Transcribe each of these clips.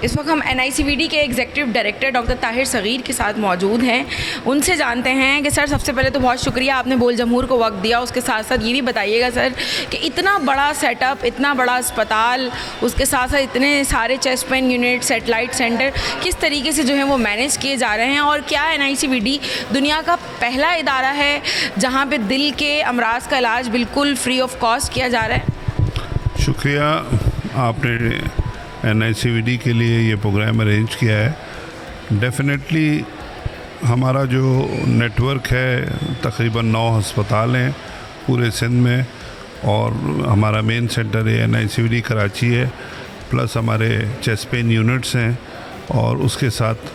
इस वक्त हम NICVD के executive director doctor Tahir Sagheer के साथ मौजूद हैं। उनसे जानते हैं कि सर, सबसे पहले तो बहुत शुक्रिया आपने बोल जमहूर को वक्त दिया। उसके साथ साथ ये भी बताइएगा सर कि इतना बड़ा सेटअप, इतना बड़ा अस्पताल, उसके साथ साथ इतने सारे chest pain unit, satellite centre किस तरीके से जो है वो मैनेज किए जा रहे हैं, और क्या NICVD दुनिया का पहला इदारा है जहाँ पे दिल के अमराज का इलाज बिल्कुल फ्री ऑफ कॉस्ट किया जा रहा है? शुक्रिया, आपने NICVD के लिए ये प्रोग्राम अरेंज किया है। डेफिनेटली हमारा जो नेटवर्क है, तकरीबन 9 अस्पताल हैं पूरे सिंध में, और हमारा मेन सेंटर है NICVD कराची है, प्लस हमारे चेस्ट पेन यूनिट्स हैं, और उसके साथ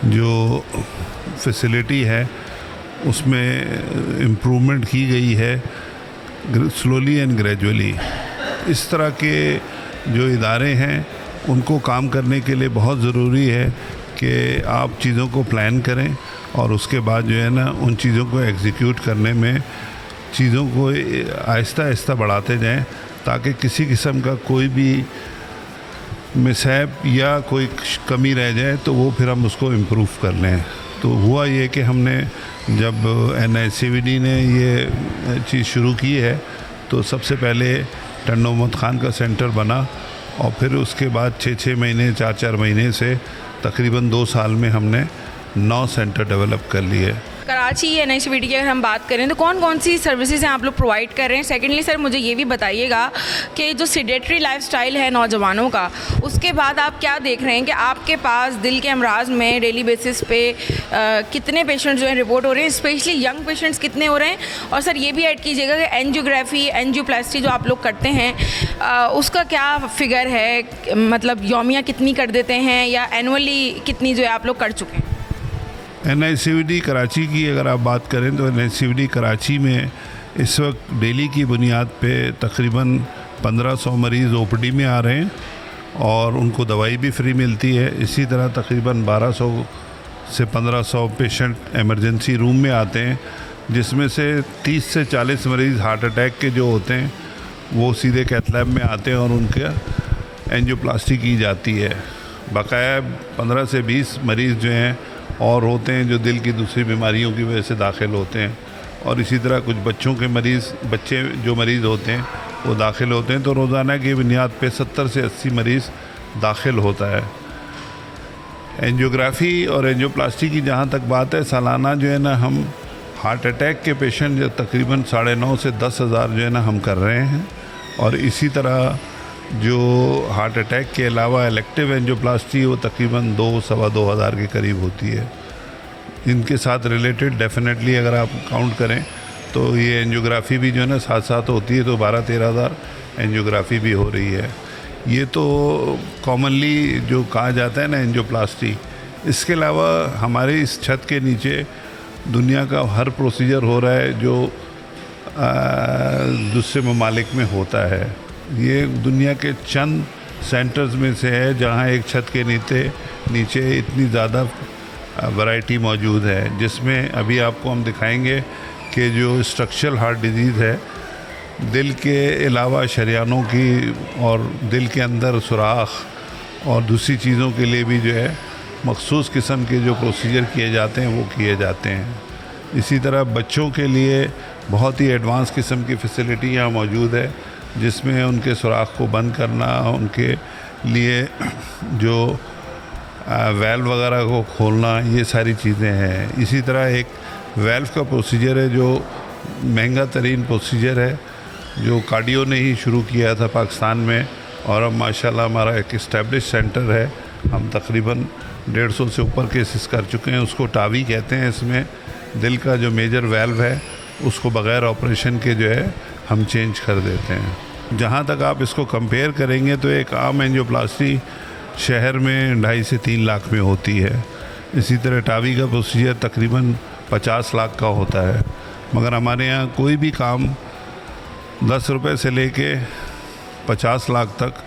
जो फैसिलिटी है उसमें इम्प्रूवमेंट की गई है स्लोली एंड ग्रेजुअली। इस तरह के जो इदारे हैं उनको काम करने के लिए बहुत ज़रूरी है कि आप चीज़ों को प्लान करें और उसके बाद जो है ना उन चीज़ों को एग्जीक्यूट करने में चीज़ों को आहिस्ता आहिस्ता बढ़ाते जाएं, ताकि किसी किस्म का कोई भी मिसहैप या कोई कमी रह जाए तो वो फिर हम उसको इम्प्रूव कर लें। तो हुआ ये कि हमने जब NICVD ने ये चीज़ शुरू की है तो सबसे पहले टन मोहम्मद ख़ान का सेंटर बना, और फिर उसके बाद 6-6 महीने 4-4 महीने से तकरीबन 2 साल में हमने 9 सेंटर डेवलप कर लिए। कराची NICVD की अगर हम बात करें तो कौन कौन सी सर्विसेज हैं आप लोग प्रोवाइड कर रहे हैं? सेकेंडली सर, मुझे ये भी बताइएगा कि जो सेडेटरी लाइफस्टाइल है नौजवानों का, उसके बाद आप क्या देख रहे हैं कि आपके पास दिल के अमराज में डेली बेसिस पे कितने पेशेंट्स जो हैं रिपोर्ट हो रहे हैं, स्पेशली यंग पेशेंट्स कितने हो रहे हैं? और सर ये भी ऐड कीजिएगा कि एंजियोग्राफी, एंजियोप्लास्टी जो आप लोग करते हैं उसका क्या फिगर है, मतलब यौमिया कितनी कर देते हैं या एनुअली कितनी जो है आप लोग कर चुके हैं? NICVD कराची की अगर आप बात करें तो NICVD कराची में इस वक्त डेली की बुनियाद पे तकरीबन 1500 मरीज़ OPD में आ रहे हैं और उनको दवाई भी फ्री मिलती है। इसी तरह तकरीबन 1200 से 1500 पेशेंट एमरजेंसी रूम में आते हैं, जिसमें से 30 से 40 मरीज़ हार्ट अटैक के जो होते हैं वो सीधे कैथ लैब में आते हैं और उनका एंजियोप्लास्टी की जाती है। बकाया 15 से 20 मरीज़ जो हैं और होते हैं जो दिल की दूसरी बीमारियों की वजह से दाखिल होते हैं, और इसी तरह कुछ बच्चों के बच्चे जो मरीज़ होते हैं वो दाखिल होते हैं। तो रोज़ाना की बुनियाद पे 70 से 80 मरीज़ दाखिल होता है। एंजियोग्राफी और एंजियोप्लास्टी की जहाँ तक बात है, सालाना जो है ना हम हार्ट अटैक के पेशेंट जो तकरीबन 9.5 से 10 हज़ार जो है ना हम कर रहे हैं, और इसी तरह जो हार्ट अटैक के अलावा इलेक्टिव एंजियोप्लास्टी वो तकरीबन 2-2.25 हज़ार के करीब होती है। इनके साथ रिलेटेड डेफिनेटली अगर आप काउंट करें तो ये एंजियोग्राफी भी जो है ना साथ साथ होती है, तो 12-13 हज़ार एंजियोग्राफी भी हो रही है। ये तो कॉमनली जो कहा जाता है ना एंजियोप्लास्टी। इसके अलावा हमारे इस छत के नीचे दुनिया का हर प्रोसीजर हो रहा है जो दूसरे ममालिक में होता है। ये दुनिया के चंद सेंटर्स में से है जहाँ एक छत के नीचे इतनी ज़्यादा वैरायटी मौजूद है, जिसमें अभी आपको हम दिखाएंगे कि जो स्ट्रक्चरल हार्ट डिजीज़ है, दिल के अलावा शरियानों की और दिल के अंदर सुराख और दूसरी चीज़ों के लिए भी जो है मखसूस किस्म के जो प्रोसीजर किए जाते हैं वो किए जाते हैं। इसी तरह बच्चों के लिए बहुत ही एडवांस किस्म की फैसिलिटी यहाँ मौजूद है, जिसमें उनके सुराख को बंद करना, उनके लिए जो वेल्व वगैरह को खोलना, ये सारी चीज़ें हैं। इसी तरह एक वेल्व का प्रोसीजर है जो महंगा तरीन प्रोसीजर है, जो कार्डियो ने ही शुरू किया था पाकिस्तान में, और अब माशाल्लाह हमारा एक इस्टेब्लिश सेंटर है। हम तकरीबन 150 से ऊपर केसेस कर चुके हैं। उसको टावी कहते हैं। इसमें दिल का जो मेजर वेल्व है उसको बग़ैर ऑपरेशन के जो है हम चेंज कर देते हैं। जहाँ तक आप इसको कंपेयर करेंगे तो एक आम एंजियोप्लास्टी शहर में 2.5 से 3 लाख में होती है। इसी तरह टावी का प्रोसीजर तकरीबन 50 लाख का होता है, मगर हमारे यहाँ कोई भी काम 10 रुपये से लेके 50 लाख तक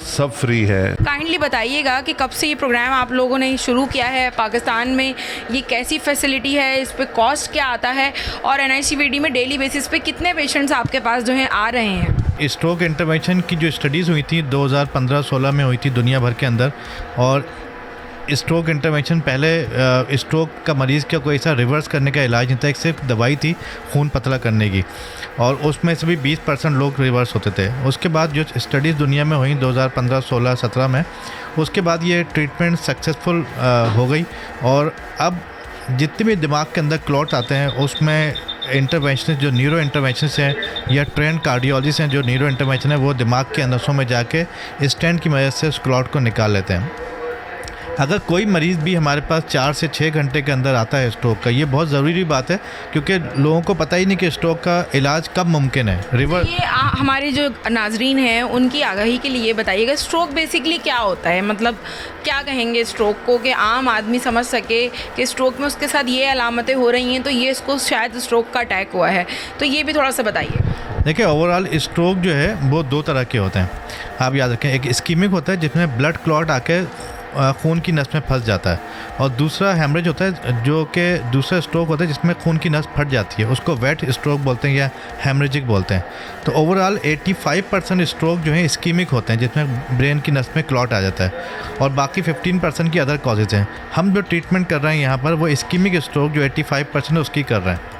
सब फ्री है। काइंडली बताइएगा कि कब से ये प्रोग्राम आप लोगों ने शुरू किया है पाकिस्तान में, ये कैसी फैसिलिटी है, इस पे कॉस्ट क्या आता है, और NICVD में डेली बेसिस पे कितने पेशेंट्स आपके पास जो हैं आ रहे हैं? स्ट्रोक इंटरवेंशन की जो स्टडीज़ हुई थी 2015-16 में हुई थी दुनिया भर के अंदर, और स्ट्रोक इंटरवेंशन पहले स्ट्रोक का मरीज़ का कोई ऐसा रिवर्स करने का इलाज नहीं था, एक सिर्फ दवाई थी खून पतला करने की, और उसमें से भी 20% लोग रिवर्स होते थे। उसके बाद जो स्टडीज़ दुनिया में हुई 2015, 16, 17 में, उसके बाद ये ट्रीटमेंट सक्सेसफुल हो गई, और अब जितने भी दिमाग के अंदर क्लॉट आते हैं उसमें इंटरवेंशनिस्ट जो न्यूरो इंटरवेंशनिस्ट हैं या ट्रेंड कार्डियोलॉजिस्ट हैं जो न्यूरो इंटरवेंशन है, वो दिमाग के नसों में जाके स्टेंट की मदद से उस क्लॉट को निकाल लेते हैं। अगर कोई मरीज़ भी हमारे पास 4 से 6 घंटे के अंदर आता है स्ट्रोक का, ये बहुत ज़रूरी बात है, क्योंकि लोगों को पता ही नहीं कि स्ट्रोक का इलाज कब मुमकिन है। ये हमारे जो नाजरीन हैं उनकी आगाही के लिए बताइएगा, स्ट्रोक बेसिकली क्या होता है, मतलब क्या कहेंगे स्ट्रोक को, कि आम आदमी समझ सके कि स्ट्रोक में उसके साथ ये अलामतें हो रही हैं तो ये इसको शायद स्ट्रोक का अटैक हुआ है, तो ये भी थोड़ा सा बताइए। देखिए, ओवरऑल स्ट्रोक जो है वो 2 तरह के होते हैं, आप याद रखें। एक इस्कीमिक होता है जिसमें ब्लड क्लॉट आके खून की नस में फंस जाता है, और दूसरा हेमरेज होता है जो कि दूसरा स्ट्रोक होता है जिसमें खून की नस फट जाती है, उसको वेट स्ट्रोक बोलते हैं या हेमरेजिक बोलते हैं। तो ओवरऑल 85% स्ट्रोक जो है इस्कीमिक होते हैं जिसमें ब्रेन की नस में क्लॉट आ जाता है, और बाकी 15% की अदर कॉजेज़ हैं। हम जो ट्रीटमेंट कर रहे हैं यहाँ पर वो इस्कीमिक स्ट्रोक जो 85% है उसकी कर रहे हैं।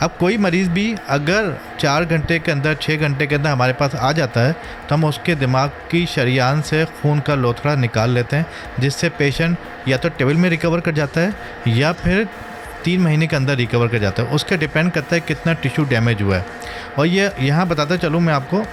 अब कोई मरीज़ भी अगर 4 घंटे के अंदर 6 घंटे के अंदर हमारे पास आ जाता है तो हम उसके दिमाग की शरीयान से खून का लोथड़ा निकाल लेते हैं, जिससे पेशेंट या तो टेबल में रिकवर कर जाता है या फिर 3 महीने के अंदर रिकवर कर जाता है। उसके डिपेंड करता है कितना टिश्यू डैमेज हुआ है। और ये यहाँ बताता चलूँ मैं आपको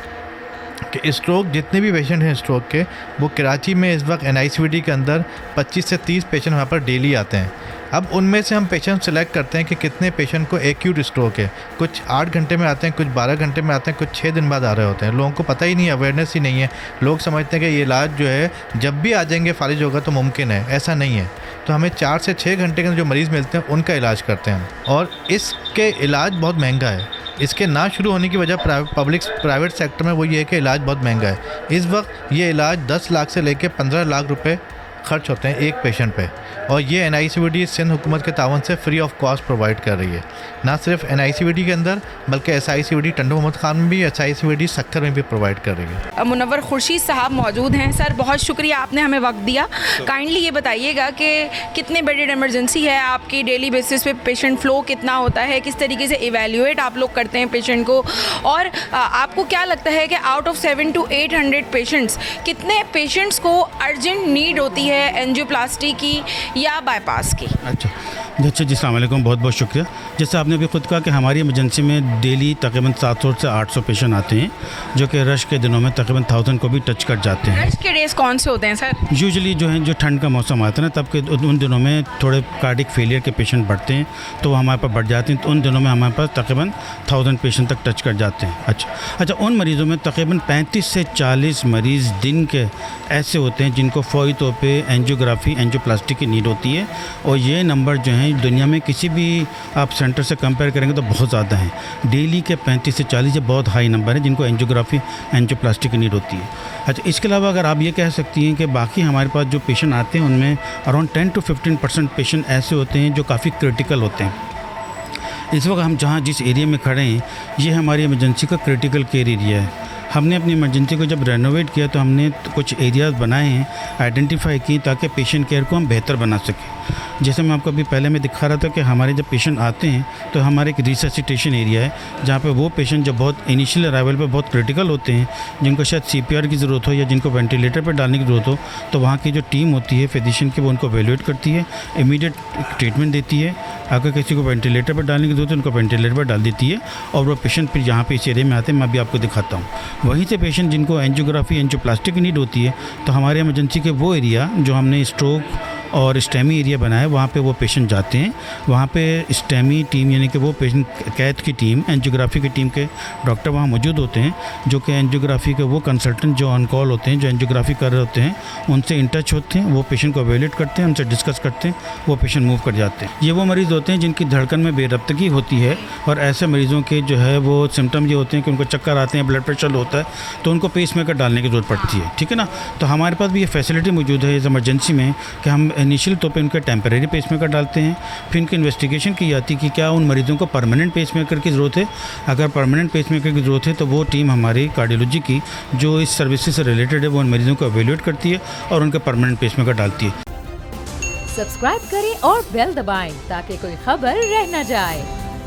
कि स्ट्रोक जितने भी पेशेंट हैं स्ट्रोक के, वो कराची में इस वक्त NICVD के अंदर 25 से 30 पेशेंट वहाँ पर डेली आते हैं। अब उनमें से हम पेशेंट सेलेक्ट करते हैं कि कितने पेशेंट को एक्यूट स्ट्रोक है। कुछ 8 घंटे में आते हैं, कुछ 12 घंटे में आते हैं, कुछ 6 दिन बाद आ रहे होते हैं। लोगों को पता ही नहीं, अवेयरनेस ही नहीं है। लोग समझते हैं कि ये इलाज जो है जब भी आ जाएंगे फारिज होगा तो मुमकिन है, ऐसा नहीं है। तो हमें 4 से 6 घंटे के अंदर जो मरीज़ मिलते हैं उनका इलाज करते हैं, और इसके इलाज बहुत महंगा है। इसके ना शुरू होने की वजह प्राइवेट सेक्टर में वो ये है कि इलाज बहुत महंगा है। इस वक्त ये इलाज 10 लाख से लेकर 15 लाख रुपए खर्च होते हैं एक पेशेंट पे, और ये NICVD सिंध हुकूमत के तावन से फ्री ऑफ कॉस्ट प्रोवाइड कर रही है। ना सिर्फ NICVD के अंदर बल्कि SICVD टंडू मोहम्मद खान में भी, SICVD सक्खर में भी प्रोवाइड कर रही है। मुनव्वर खुर्शीद साहब मौजूद हैं। सर, बहुत शुक्रिया, आपने हमें वक्त दिया। काइंडली ये बताइएगा कि कितने बेडेड इमरजेंसी है आपकी, डेली बेसिस पे पेशेंट फ्लो कितना होता है, किस तरीके से इवेल्युएट आप लोग करते हैं पेशेंट को, और आपको क्या लगता है कि आउट ऑफ 700 to 800 पेशेंट्स, कितने पेशेंट्स को अर्जेंट नीड होती है एंजियोप्लास्टी की या बाईपास की? अच्छा जी, अस्सलाम वालेकुम, बहुत बहुत शुक्रिया। जैसे आपने अभी ख़ुद कहा कि हमारी इमरजेंसी में डेली तकरीबन 700 से 800 पेशेंट आते हैं, जो कि रश के दिनों में तकरीबन 1000 को भी टच कर जाते हैं। रश के डेज कौन से होते हैं सर? यूजुअली जो है, जो ठंड का मौसम आता है ना, तब के उन दिनों में थोड़े कार्डिक फेलियर के पेशेंट बढ़ते हैं, तो वो हमारे पास बढ़ जाते हैं। तो उन दिनों में हमारे पास तकरीबन 1000 पेशेंट तक टच कर जाते हैं। अच्छा, उन मरीज़ों में तकरीबन 35 से 40 मरीज़ दिन के ऐसे होते हैं जिनको फौरी तौर पे एंजियोग्राफी, एंजियोप्लास्टी की नीड होती है, और ये नंबर जो है दुनिया में किसी भी आप सेंटर से कंपेयर करेंगे तो बहुत ज़्यादा है। डेली के 35 से 40 ये बहुत हाई नंबर है जिनको एंजियोग्राफी, एंजियोप्लास्टी की नीड होती है। अच्छा, इसके अलावा अगर आप ये कह सकती हैं कि बाकी हमारे पास जो पेशेंट आते हैं उनमें अराउंड 10 to 15% पेशेंट ऐसे होते हैं जो काफ़ी क्रिटिकल होते हैं। इस वक्त हम जिस एरिया में खड़े हैं, ये हमारी इमरजेंसी का क्रिटिकल केयर एरिया है। हमने अपनी इमरजेंसी को जब रेनोवेट किया तो हमने कुछ एरियाज़ बनाए हैं, आइडेंटिफाई किए, ताकि पेशेंट केयर को हम बेहतर बना सकें। जैसे मैं आपको अभी पहले मैं दिखा रहा था कि हमारे जब पेशेंट आते हैं तो हमारे एक रिससिटेशन एरिया है, जहाँ पे वो पेशेंट जब बहुत इनिशियल अराइवल पे बहुत क्रिटिकल होते हैं, जिनको शायद CPR की ज़रूरत हो या जिनको वेंटिलेटर पर डालने की ज़रूरत हो, तो वहाँ की जो टीम होती है फिजिशियन की, वो उनको एवेल्युएट करती है, इमीडिएट ट्रीटमेंट देती है। अगर किसी को वेंटिलेटर पर डालने की ज़रूरत है उनको वेंटिलेटर पर डाल देती है, और वो पेशेंट फिर यहाँ पे इस एरिया में आते हैं, मैं अभी आपको दिखाता हूँ। वहीं से पेशेंट जिनको एंजियोग्राफी, एंजियोप्लास्टी की नीड होती है, तो हमारे इमरजेंसी के वो एरिया जो हमने स्ट्रोक और स्टेमी एरिया बना है, वहाँ पे वो पेशेंट जाते हैं। वहाँ पे स्टेमी टीम यानी कि वो पेशेंट कैथ की टीम, एंजियोग्राफी की टीम के डॉक्टर वहाँ मौजूद होते हैं, जो कि एंजियोग्राफी के वो कंसल्टेंट जो ऑन कॉल होते हैं, जो एंजियोग्राफी कर रहे होते हैं, उनसे इन टच होते हैं, वो पेशेंट को एवेल्यूएट करते हैं, उनसे डिस्कस करते हैं, वो पेशेंट मूव कर जाते हैं। ये वो मरीज़ होते हैं जिनकी धड़कन में बेरब्तगी होती है, और ऐसे मरीज़ों के जो है वो सिम्टम ये होते हैं कि उनको चक्कर आते हैं, ब्लड प्रेशर होता है, तो उनको पेसमेकर डालने की ज़रूरत पड़ती है, ठीक है ना। तो हमारे पास भी ये फैसिलिटी मौजूद है इस इमरजेंसी में कि हम इनिशियल तौर पे उनके टेम्परेरी पेसमेकर डालते हैं, फिर उनकी इन्वेस्टिगेशन की जाती है कि क्या उन मरीज़ों को परमानेंट पेसमेकर की ज़रूरत है। अगर परमानेंट पेसमेकर की ज़रूरत है तो वो टीम हमारी कार्डियोलॉजी की जो इस सर्विसेज से रिलेटेड है वो उन मरीज़ों को एवेल्यूएट करती है और उनके परमानेंट पेसमेकर डालती है। सब्सक्राइब करें और बेल दबाएं ताकि कोई खबर रह न जाए।